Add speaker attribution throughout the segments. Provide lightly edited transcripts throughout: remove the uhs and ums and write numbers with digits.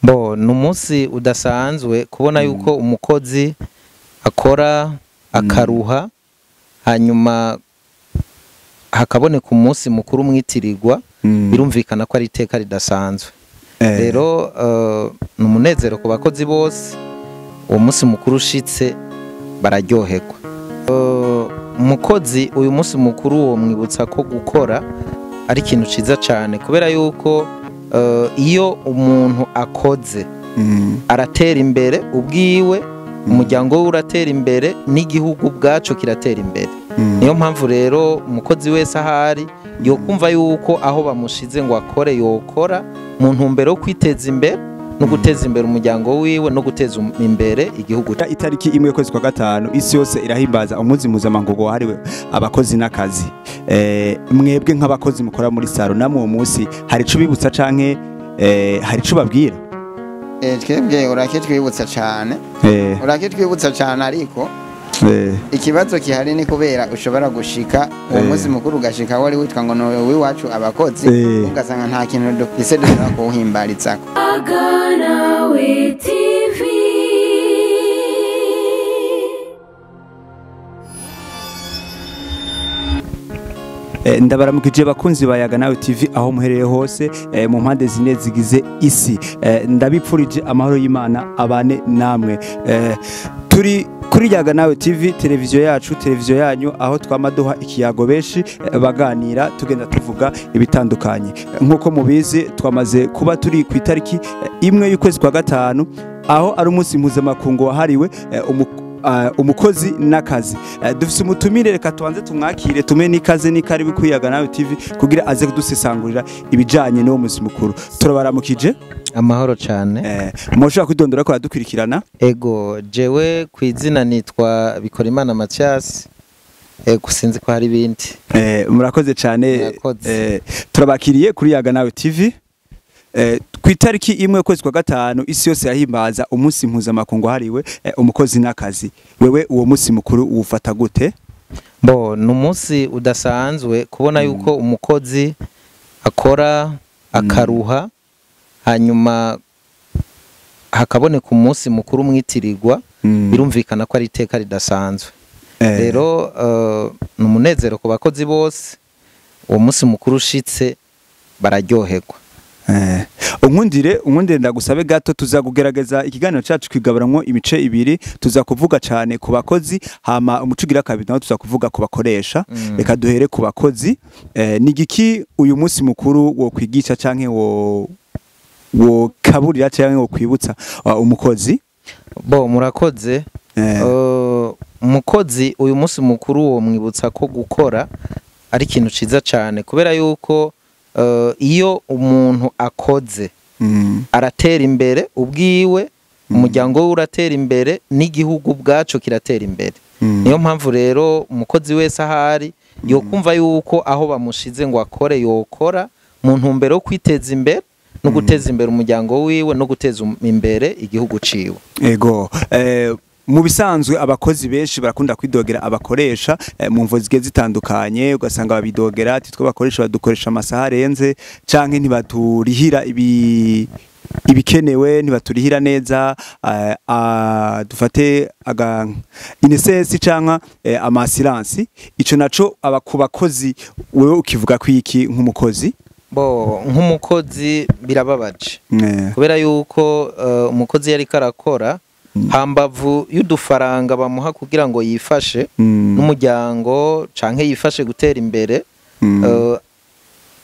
Speaker 1: Bo numunsi udasanzwe kubona yuko umukozi akora akaruha hanyuma hakaboneka umunsi mukuru mwitirirwa birumvikana ko ari iteka ridasanzwe. Rero numunezero ku bakozi bose uwo munsi mukuru ushitse bararyoherwa. Umukozi uyu munsi mukuru wo mwibutsa ko gukora ari ikintu ciza cyane kubera yuko iyo umuntu akoze aratera imbere ubwiwe, umuryango we uratera imbere, n'igihugu bwacu kiratera imbere. Niyo mpamvu rero umukozi wese ahari yokumva yuko aho bamushize ngo akore yokora mu ntumbero yo kwiteza imbere no guteza imbere umuryango wiwe no guteza imbere igihugu.
Speaker 2: Itariki imwe kwezi kwa gatanu isi yose irahimbaza umunsi mpuzamakungu wahariwe abakozi n'akazi. Mwebwe nk'abakozi mukora muri saro namwe uwo munsi hari ico bibutsa canke hari ico babwira?
Speaker 3: Twebwe urakitwibutsa cyane, urakitwibutsa cyane, ariko ikibazo kihari ni kubera ushobora gushika uwo munsi mukuru ugashika wari witwa ngo no wiwacu abakozi ugasanga nta kintu dufise dushobora kuwuhimbarizako.
Speaker 4: Aganawe TV.
Speaker 2: Ndabaramukije bakunzi ba Aganawe TV aho muhereye hose mu mpande zine zigize isi. Ndabipfurije amahoro y'Imana abane namwe. Turi kuri Aganawe TV, televiziyo yacu, televiziyo yanyu, aho twamaduha ikiyago benshi baganira tugenda tuvuga ibitandukanye. Nkuko mubizi twamaze kuba turi ku itariki imwe y'ukwezi kwa gatanu aho ari umunsi mpuzamakungu wahariwe umukozi n'akazi. Dufise umutumire, reka tubanze tumwakire tume n'ikaze n'ikaribu kuri Aganawe TV kugira aze kudusesangurira ibijanye n'uwo munsi mukuru. Turabaramukije.
Speaker 1: Amahoro cyane.
Speaker 2: Mushobora kwidondora ko adukurikirana?
Speaker 1: Ego jewe kwizina nitwa Bikorimana Mathias. Sinzi ko hari ibindi.
Speaker 2: Murakoze cyane. Turabakiriye kuri Aganawe TV. Ku itariki imwe kwezi kwa gatanu isi yose yahimbaza umunsi mpuzamakungu hariwe umukozi n'akazi. Wewe uwo munsi mukuru uwufata gute?
Speaker 1: Bo numunsi udasanzwe kubona yuko umukozi akora akaruha hanyuma hakaboneka umunsi mukuru mwitirirwa birumvikana ko ari iteka ridasanzwe. Rero numunezero ku bakozi bose uwo munsi mukuru ushitse bararyoherwa.
Speaker 2: Unkundire ndagusabe gato tuzakugerageza ikiganiro cyacu kwigaburamwo imice ibiri, tuzakuvuga cyane ku bakozi hama umucugira kabiri naho tuzakuvuga ku bakoresha. Reka duhere ku bakozi. Nigiki uyu munsi mukuru wo kwigisha canke wo kaburira canke wo kwibutsa umukozi?
Speaker 1: Bo murakoze. Umukozi uyu munsi mukuru wo mwibutsa ko gukora ari ikintu ciza cyane kubera yuko iyo umuntu akoze aratera imbere ubwiwe, umuryango we uratera imbere, n'igihugu bwacu kiratera imbere. Niyo mpamvu rero umukozi wese ahari yokumva yuko aho bamushize ngo akore yokora mu ntumbero yo kwiteza imbere no guteza imbere umuryango wiwe no guteza imbere igihugu ciwe.
Speaker 2: Ego mu bisanzwe abakozi benshi barakunda kwidogera abakoresha mu mvo zige zitandukanye, ugasanga babidogera ati twe bakoresha badukoresha amasaha arenze canke ntibaturihira ibikenewe, ntibaturihira neza. Dufate inesesi canka amasiransi. Ico naco ku bakozi wewe ukivuga kwiki nk'umukozi?
Speaker 1: Bo nk'umukozi birababaje kubera yuko umukozi yari karakora hambavu y'udufaranga bamuha kugira ngo yifashe n'umuryango canke yifashe gutera imbere.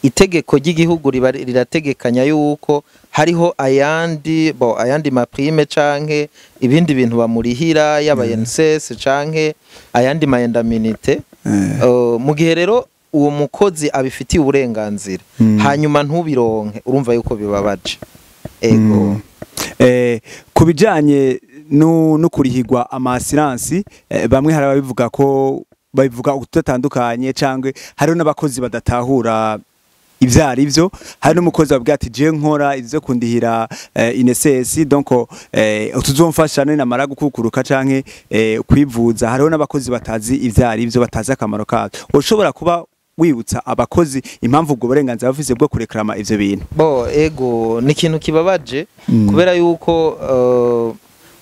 Speaker 1: Itegeko ry'igihugu rirategekanya yuko hariho ayandi maprime canke ibindi bintu bamurihira yaba INSS canke ayandi mayendaminite. Mu gihe rero uwo mukozi abifitiye uburenganzira hanyuma ntubironke, urumva yuko bibabaje. Ego
Speaker 2: kubijanye no kurihirwa amasiransi, bamwe hari ababivuga ko babivuga utatandukanye canke hariho n'abakozi badatahura ivyari ivyo. Hari n'umukozi wabwiye ati je nkora ivyo kundihira INSS donc tuzomfasha namara gukukuruka canke kwivuza. Hariho n'abakozi batazi ivyari ivyo, batazi akamaro kazo. Ushobora kuba wibutsa abakozi impamvu ubwo burenganzira bafise bwo kurekrama ivyo bintu.
Speaker 1: Bo ego ni ikintu kibabaje kubera yuko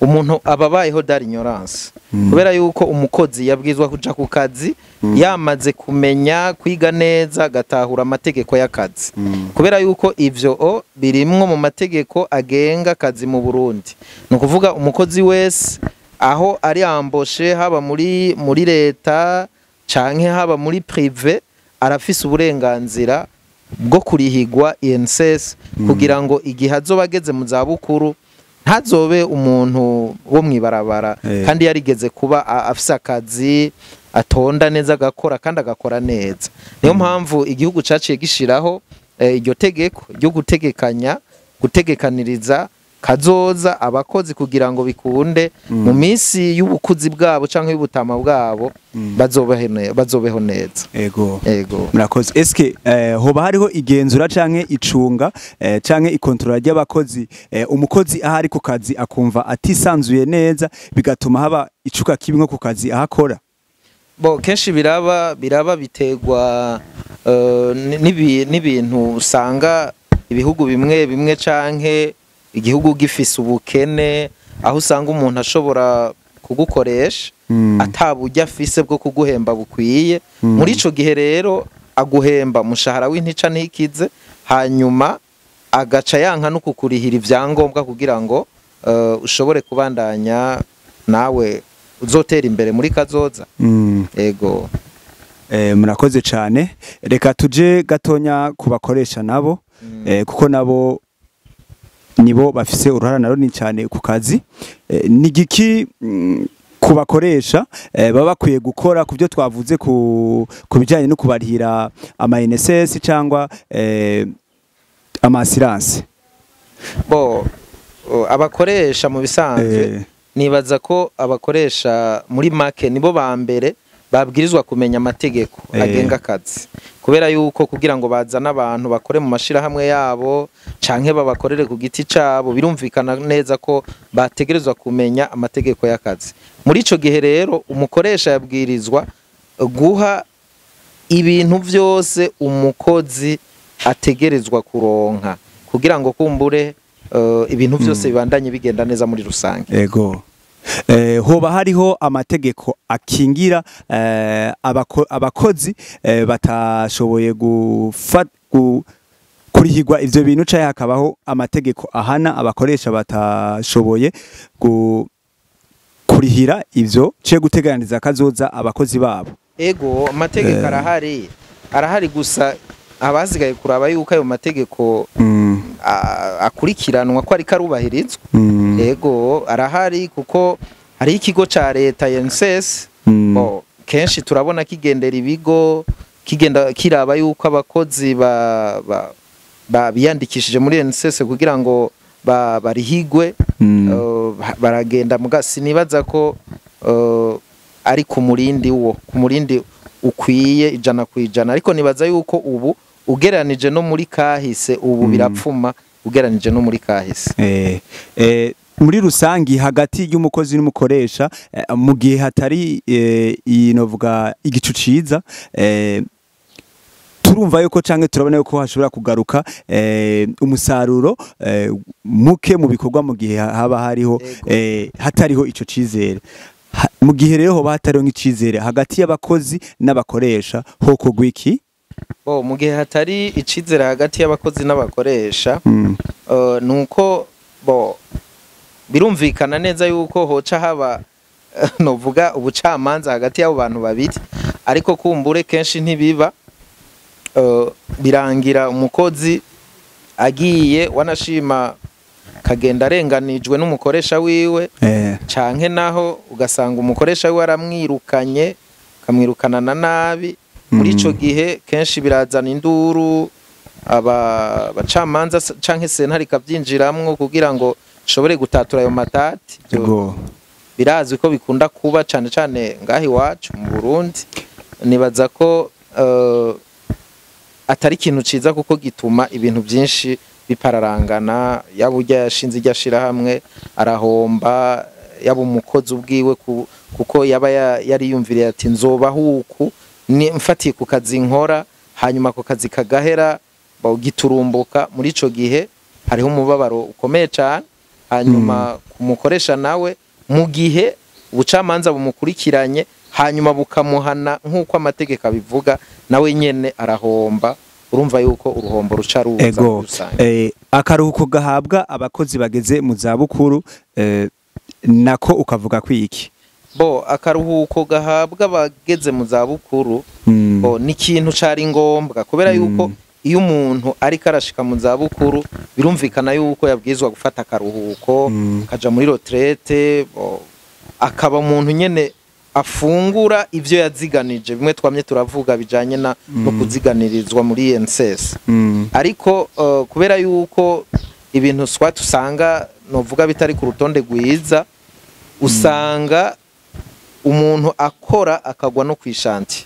Speaker 1: umuntu ababayeho dari ignorance kubera yuko umukozi yabwizwa kuja ku kazi yamaze kumenya kwiga neza gatahura amategeko y'akazi kubera yuko ivyo birimwo mu mategeko agenga akazi mu Burundi. No kuvuga umukozi wese aho ari amboshe haba muri leta canke haba muri privé arafise uburenganzira bwo kurihigwa INSS kugira ngo igihe azobageze mu za bukuru ntazobe umuntu wo mwibarabara kandi yarigeze kuba afise akazi atonda neza agakora kandi agakora neza. Niyo mpamvu igihugu caciye gishiraho iryo tegeko ryo gutegekaniriza kazoza abakozi kugira ngo bikunde mu minsi y'ubukuzi bwabo canke y'ubutama bwabo bazobeho neza.
Speaker 2: Ego murakoze. Eske hoba hariho igenzura canke icunga canke ikontrola ry'abakozi umukozi ahari ku kazi akumva atisanzuye neza bigatuma haba icuka kibi nko ku kazi ahakora?
Speaker 1: Bo kenshi biraba biterwa n'ibintu usanga ibihugu bimwe canke igihugu gifise ubukene aho usanga umuntu ashobora kugukoresha ataburyo afise bwo kuguhemba bukwiye. Muri ico gihe rero aguhemba mushahara w'intica ntikize hanyuma agaca yanka no kukurihira ivyangombwa kugira ngo ushobore kubandanya nawe uzotera imbere muri kazoza. Ego
Speaker 2: murakoze cyane. Reka tuje gatonya kubakoresha nabo kuko nabo nibo bafise uruhara naroni cyane ku kazi. Nigiki kubakoresha baba bakwiye gukora kubyo twavuze ku bijanye no kubarihira ama INSS cyangwa ama assurance?
Speaker 1: Bo abakoresha mu bisanzwe nibaza ko abakoresha muri make nibo ba mbere babwirizwa kumenya amategeko agenga akazi kubera yuko kugira ngo bazana abantu bakore mu mashira hamwe yabo canke babakorere ku giti cabo birumvikana neza ko bategerezwa kumenya amategeko y'akazi. Muri ico gihe rero umukoresha yabwirizwa guha ibintu vyose umukozi ategerezwa kuronka kugira ngo kumbure ibintu vyose bibandanye bigenda neza muri rusange.
Speaker 2: Ego hoba hariho amategeko akingira abakozi batashoboye kurihigwa ivyo bintu caye hakabaho amategeko ahana abakoresha batashoboye kurihira ivyo cye guteganiriza kazoza abakozi babo?
Speaker 1: Ego amategeko arahari gusa abasigaye kuraba yuko ayo mategeko akurikiranwa ko ari karubahirizwa. Ego arahari kuko hari ikigo ca leta INSS kenshi turabona kigendera ibigo kigenda kiraba yuko abakozi biyandikishije muri INSS kugira ngo barihigwe baragenda mugasi. Nibaza ko ari ku murindi ukwiye 100%, ariko nibaza yuko ubu ugeranije no muri kahise ubu birapfuma ugeranije no muri kahise.
Speaker 2: Muri rusangi hagati y'umukozi n'umukoresha mu gihe hatari inovuga igicu ciza turumva yuko canke turabona yuko hashobora kugaruka umusaruro muke mu bikorwa mu gihe haba hariho hatariho ico cizere. Mu gihe rero hoba hatariho nk'icizere hagati y'abakozi n'abakoresha hoko gwiki?
Speaker 1: Mu gihe hatari icizere hagati y'abakozi n'abakoresha nuko birumvikana neza yuko hoca haba novuga ubucamanza hagati y'abo bantu babiri, ariko kumbure kenshi ntibiba. Birangira umukozi agiye wanashima kagenda arenganijwe n'umukoresha wiwe canke naho ugasanga umukoresha wiwe aramwirukanye kamwirukana na nabi. Muri ico gihe kenshi birazana induru abacamanza canke sentare kavyinjiramwo kugira ngo shobore gutatura ayo matati. Birazwi ko bikunda kuba cane cane ngahi wacu mu Burundi. Nibaza ko atari ikintu ciza kuko gituma ibintu byinshi bipararangana. Yaba urya yashinze iryashira hamwe arahomba, yaba umukozi ubwiwe kuko yaba yari yumviriye ati nzoba huku ni mfatiye ku kazi nkora hanyuma ku kazi kagahera giturumbuka muri ico gihe hariho umubabaro ukomeye cyane hanyuma kumukoresha nawe mu gihe ubucamanza bumukurikiranye hanyuma bukamuhana nk'uko amategeko abivuga nawe nyene arahomba urumva yuko uruhombo ruca ruza
Speaker 2: akaruhuko gahabwa abakozi bageze mu za bukuru nako ukavuga kwiki
Speaker 1: akaruhuko gahabwa bageze mu za bukuru ni ikintu cari ngombwa kubera yuko iyo umuntu ariko arashika mu za bukuru birumvikana yuko yabwirizwa gufata akaruhuko kaja muri retraite akaba umuntu nyene afungura ivyo yaziganije bimwe twamye turavuga bijanye no kuziganirizwa muri NSS ariko kubera yuko ibintu usanga novuga bitari ku rutonde gwiza usanga umuntu akora akagwa no kwishanti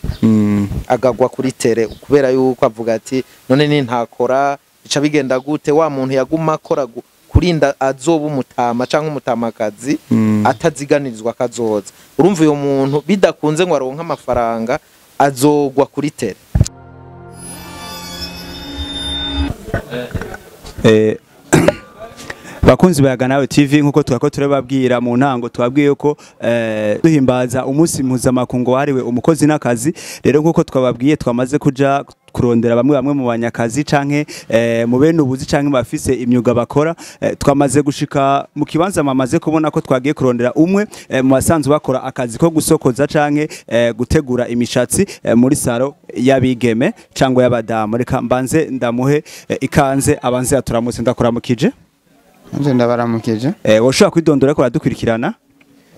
Speaker 1: agagwa kuri tere kubera yuko avuga ati none ni ntakora bica bigenda gute wa muntu yaguma akora kurinda azoba umutama canke umutamakazi ataziganirizwa kazoza urumva uyo muntu bidakunze ngo aronka amafaranga azogwa kuri tere
Speaker 2: bakunzi bayaga nawe TV nkuko twako turababwira mu ntango twabwiye ko duhimbaza umunsi mpuzamakungu wahariwe umukozi n'akazi rero nkuko twababwiye twamaze kuja kurondera bamwe mu banyakazi canke mu bene ubuzi canke bafise imyuga bakora twamaze gushika mu kibanza mamaze kubona ko twagiye kurondera umwe mu basanzwe bakora akazi ko gusokoza canke gutegura imishatsi muri saro y'abigeme cangwa y'abadamu reka mbanze ndamuhe ikanze abanze aturamutse ndakuramukije
Speaker 3: nje ndabaramukije
Speaker 2: woshobora kwidondora ko radukurikirana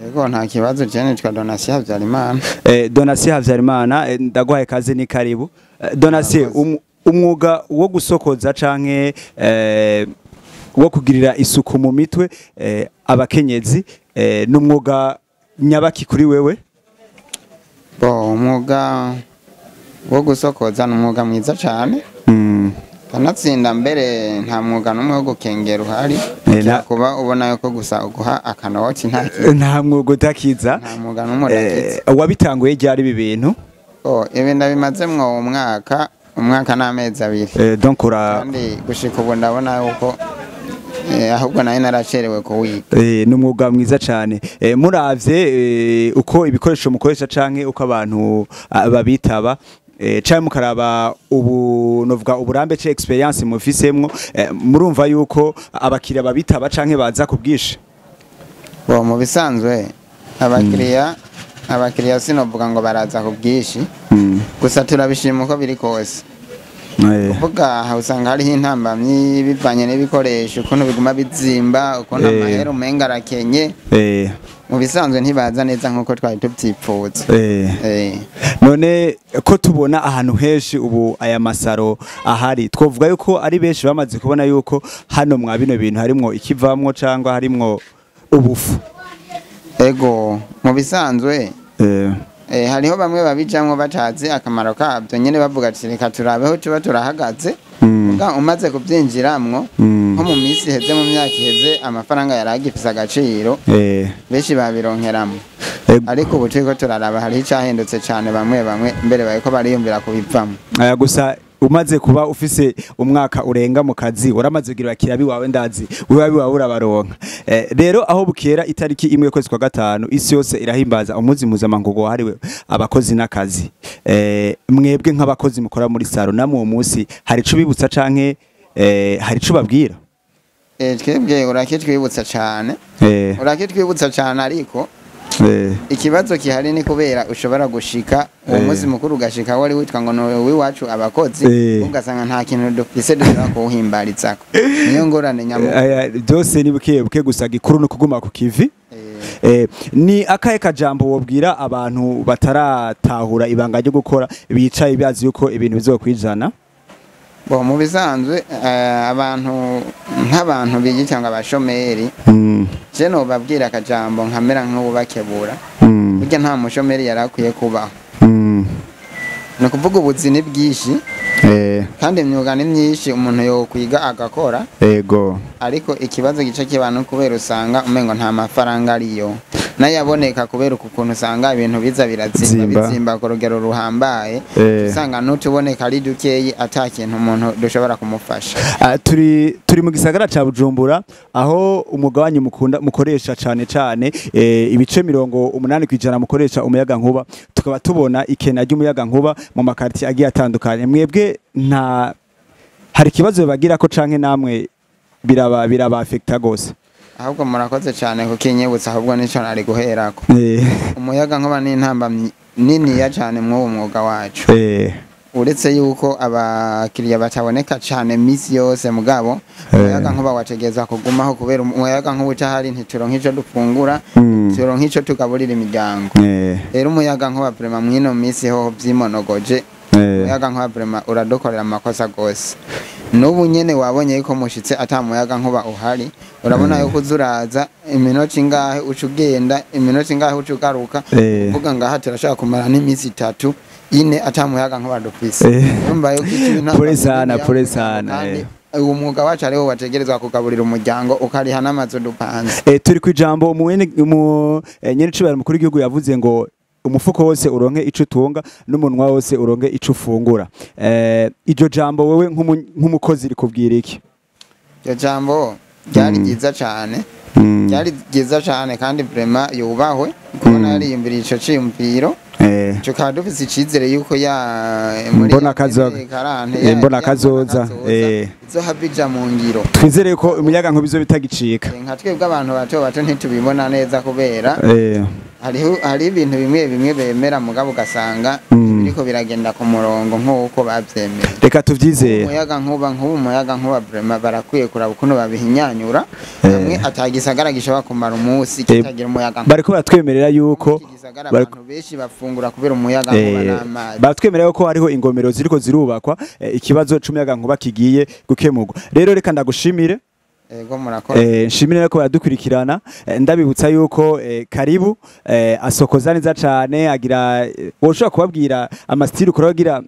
Speaker 3: Ego nta kibazo cyane twa Donatien Habyarimana
Speaker 2: Donatien Habyarimana ndaguhaye kaze ni karibu Donatien umwuga wo gusokoza canke wo kugirira isuku mu mitwe abakenyezi n'umwuga nyabaki kuri wewe
Speaker 3: umwuga wo gusokoza n'umwuga mwiza cyane kanatsinda mbere nta mwuga n'umwe wo gukengera uhari kuba ubona yuko gusa uguha akanoti
Speaker 2: nta mwuga utakiza
Speaker 3: nta mwuga n'umwe utakiza
Speaker 2: wabitanguye ryari ibi bintu
Speaker 3: ibi ndabimazemwo umwaka n'amezi abiri
Speaker 2: donc
Speaker 3: kandi gushika ubu ndabona yuko ahubwo nayo naracerewe kuwiga
Speaker 2: n'umwuga mwiza cyane muravye uko ibikoresho mukoresha canke uko abantu babitaba cyane mukaraba ubu novuga uburambe ce experience mufisemwo murumva yuko abakiriya babitaba canke baza kubwisha
Speaker 3: mu bisanzwe abakiriya sinovuga ngo baraza kubwishi gusa turabishima uko biri kose kuvuga usanga hariho intambamyi bivanye n'ibikoresho ukuntu biguma bizimba ukuntu amahera umenga arakenye mu bisanzwe ntibaza neza nkuko twari tubyipfuza
Speaker 2: none ko tubona ahantu henshi ubu aya masaro ahari twovuga yuko ari benshi bamaze kubona yuko hano mwa bino bintu harimwo ikivamwo cyangwa harimwo ubufu
Speaker 3: ego mu bisanzwe hariho bamwe babijamwo batazi akamaro kabyo nyene bavuga ati reka turabeho tuba turahagaze umaze kubyinjiramwo nko mu minsi iheze mu myaka iheze amafaranga yaragifise agaciro benshi babironkeramo ariko ubu turiko turaraba hari icahindutse cyane bamwe mbere bariko bariyumvira kubivamo
Speaker 2: gusa umaze kuba ufise umwaka urenga mu kazi uramaze kugira bakirabi wawe ndazi wawe urabaronka rero aho bukera itariki imwe kwezi kwa gatanu isi yose irahimbaza umunsi mpuzamakungu wahariwe abakozi n'akazi mwebwe nk'abakozi mukora muri saro namwe uwo munsi hari ico bibutsa canke hari ico babwira
Speaker 3: twebwe urakitwibutsa cyane ariko ikibazo kihari ni kubera ushobora gushika uwo munsi mukuru ugashika wari witwa ngo no wiwacu abakozi ugasanga nta kintu dufise dushobora kuhimbarizako niyo ngorane nyamo
Speaker 2: byose ni buke gusa gikuru no kuguma ku kivi ni akahe kajambo wobwira abantu bataratahura ibanga ryo gukora bicaye bazi yuko ibintu bizokwijana
Speaker 3: mu bisanzwe nk'abantu bigi cyangwa abashomeri je no babwira akajambo nkamera nk'ubakebura burya nta mushomeri yarakwiye kubaho no kuvuga ubuzi ni bwishi kandi imyuga ni myinshi umuntu yo kwiga agakora
Speaker 2: ego
Speaker 3: ariko ikibazo gice kibano kubera usanga umengo nta mafaranga ariyo nayaboneka kubera ukuntu usanga ibintu biza bizimba ku rugero ruhambaye usanga n'utuboneka ari dukeyi atakintu umuntu dushobora kumufasha.
Speaker 2: Turi mu gisagara ca Bujumbura aho umugabanye mukoresha cane ibice 80% mukoresha umuyaga nkuba, tukaba tubona ikena ry'umuyaga nkuba mu makarti agiye atandukanye. Mwebwe hari ikibazo bagira ko canke namwe biraba affecta gose?
Speaker 3: Ahubwo murakoze cyane kukinyibutsa, ahubwo nico nari guherako. Umuyaga nkuba ni intamba nini ya cyane mu mwuga wacu. Uretse yuko abakiriya bataboneka cyane misi yose mugabo umuyaga nkuba wategeza kugumaho kubera umuyaga nkuba utahari ntituronka ico dufungura, turonka ico tugaburira imiryango. Rero umuyaga nkuba prema mwino misi ho byimonogoje, umuyaga nkuba prema uradukorera amakosa gose. Nubu nyene wabonye yuko mushitse atamuyaga nkuba uhari, urabona yuko uzuraza iminota ingahe ucugenda, iminota ingahe ucugaruka, uvuga ngaha turashaka kumara n'imisi 3 ine atamuyaga nkuba dufise. Numva yuko ikintu
Speaker 2: pole sana.
Speaker 3: Uwo mwuga wacu ariho wategerezwa kugaburira umuryango ukariha n'amazu dupanze.
Speaker 2: Turi kwijambo nyene cibara mukuru w'igihugu yavuze ngo umufuko wose uronke ico tunga n'umunwa wose uronke ico ufungura. Iryo jambo wewe nk'umukozi rikubwira iki?
Speaker 3: Iryo jambo ryari ryiza cyane, ryari ryiza cyane kandi vraiment yubahwe kubona yariyumvira ico ciyumviro. Tukaba dufise icizere yuko
Speaker 2: mbona kazoza
Speaker 3: izo habija mu ngiro.
Speaker 2: Twizere ko umuyaga nkuba bizobitagicika.
Speaker 3: Nka twebwe abantu bato ntitubibona neza kubera hari ibintu bimwe bemera mugabo ugasanga biriko biragenda ku murongo nk'uko bavyemeye.
Speaker 2: Reka tuvyizere.
Speaker 3: Umuyaga nkuba vraiment barakwiye kuraba ukuntu babihinyanyura, hamwe atagisagara gishobora kumara umunsi kitagira umuyaga nkuba.
Speaker 2: Bariko batwemerera yuko
Speaker 3: abantu benshi bafungura kubera umuyaga nkuba n'amazi.
Speaker 2: Batwemerera yuko hariho ingomero ziriko zirubakwa, ikibazo c'umuyaga nkuba kigiye gukemurwa. Rero reka ndagushimire.
Speaker 3: Ego murakoze.
Speaker 2: Nshimire ko yadukurikirana, ndabibutsa yuko Karibu asokoza neza cyane, agira woshobora kubabwira amastiri ukorogira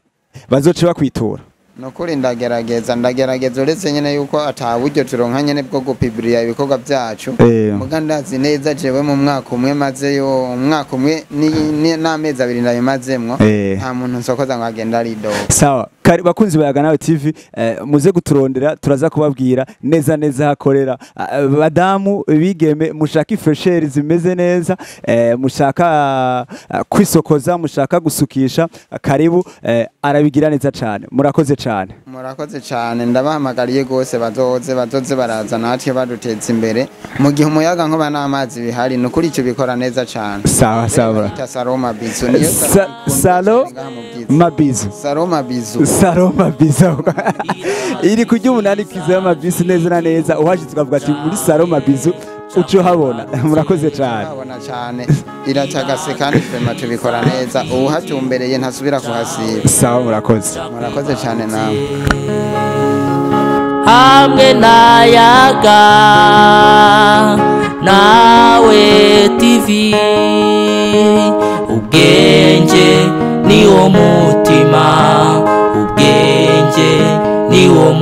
Speaker 2: bazoce bakwitura.
Speaker 3: Nokuri ndagerageza uretse nyene yuko ataburyo turonka nyene bwo gupibrira ibikorwa byacu. Mugandazi neza jewe mu mwaka umwe mazeyo, umwaka umwe n'amezi 2 ndabimazemwo, nta muntu nsokoza ngo agenda ari do.
Speaker 2: Sawa, bakunzi bayaga nawe TV, muze guturondera turaza kubabwira neza hakorera. Badamu bigeme mushaka ifresheri zimeze neza, mushaka kwisokoza, mushaka gusukisha, Karibu arabigira neza cyane. Murakoze cyane, ndabahamagariye gose bazoze baraza natwe baduteza imbere mu gihe umuyaga nkuba n'amazi bihari, nukuri icyo bikora neza cyane. Sawa.
Speaker 3: Saloma Bizu niyo Saloma Bizu iri kujya umunani kiza y'amabisi neza uhashitse ukavuga ati muri Saloma Bizu uco habona. Murakoze cyane. Habona cyane, iracagase kandi twema tubikora neza, uhatumbereye ntasubira kuhasiba.
Speaker 2: Sawa, murakoze
Speaker 3: cyane nawe.
Speaker 5: Hamwe nayaga nawe TV, ubwenge ni wo mutima, ubwenge ni wo